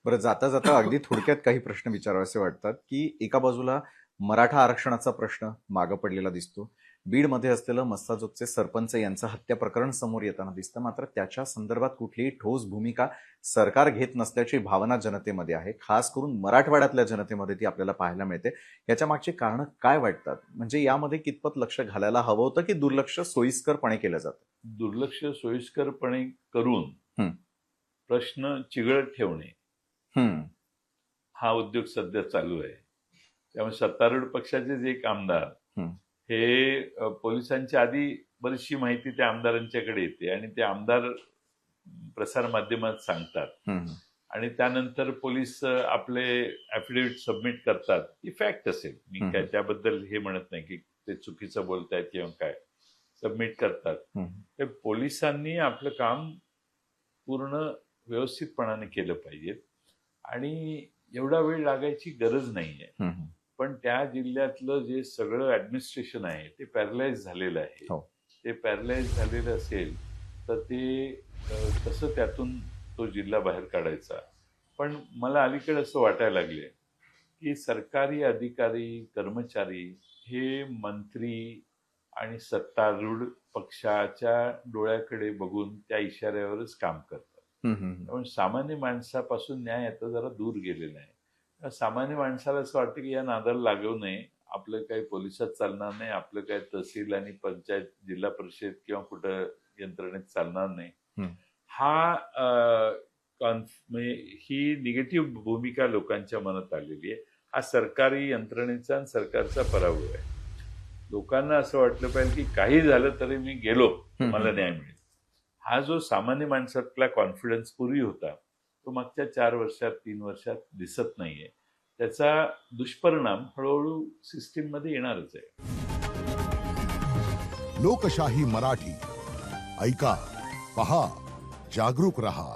बरं, जाता जाता अगदी थोडक्यात काही प्रश्न विचारावेसे वाटतात, की एका बाजूला मराठा आरक्षणाचा प्रश्न मागं पडलेला दिसतो. बीडमध्ये असलेलं मस्साजोगचे सरपंच यांचं हत्या प्रकरण समोर येताना दिसतं. मात्र त्याच्या संदर्भात कुठलीही ठोस भूमिका सरकार घेत नसल्याची भावना जनतेमध्ये आहे. खास करून मराठवाड्यातल्या जनतेमध्ये ती आपल्याला पाहायला मिळते. याच्या मागची कारणं काय वाटतात? म्हणजे यामध्ये कितपत लक्ष घालायला हवं होतं, की दुर्लक्ष सोयीस्करपणे केलं जातं? दुर्लक्ष सोयीस्करपणे करून हं. प्रश्न चिघळत ठेवणे हं. हा उद्योग सध्या चालू आहे. त्यामुळे सत्तारूढ पक्षाचे जे एक आमदार हं. हे पोलिसांच्या आधी बरीचशी माहिती त्या आमदारांच्याकडे येते आणि ते आमदार प्रसारमाध्यमात सांगतात हं. आणि त्यानंतर पोलीस आपले ॲफिडेव्हिट सबमिट करतात. ही फॅक्ट असेल, मी काय त्याबद्दल हे म्हणत नाही की ते चुकीचं बोलतायत किंवा काय. सबमिट करतात. तर पोलिसांनी आपलं काम पूर्ण व्यवस्थितपणाने केलं पाहिजे आणि एवढा वेळ लागायची गरज नाहीये. पण त्या जिल्ह्यातलं जे सगळं ऍडमिनिस्ट्रेशन आहे ते पॅरलाइज झालेलं आहे. हो. ते पॅरलाइज झालेलं असेल तर ते कसं त्यातून तो जिल्हा बाहेर काढायचा. पण मला अलीकडे असं वाटायला लागले की सरकारी अधिकारी, कर्मचारी हे मंत्री आणि सत्तारूढ पक्षाच्या डोळ्याकडे बघून त्या इशाऱ्यावरच काम करतात. त्यामुळे सामान्य माणसापासून न्याय आता जरा दूर गेलेला आहे. सामान्य माणसाला असं वाटतं की या नादाला लागू नये, आपलं काही पोलिसात चालणार नाही, आपलं काही तहसील आणि पंचायत, जिल्हा परिषद किंवा कुठं यंत्रणेत चालणार नाही. हा म्हणजे ही निगेटिव्ह भूमिका लोकांच्या मनात आलेली आहे. हा सरकारी यंत्रणेचा आणि सरकारचा पराभव आहे. लोकांना असं वाटलं पाहिजे की काही झालं तरी मी गेलो मला न्याय मिळेल. हा जो सामान्य माणसातला कॉन्फिडन्स पूर्वी होता तो मागच्या 4 वर्षात 3 वर्षात दिसत नाहीये. त्याचा दुष्परिणाम हळूहळू सिस्टीम मध्ये येणारच आहे. लोकशाही मराठी ऐका, पहा, जागरूक रहा.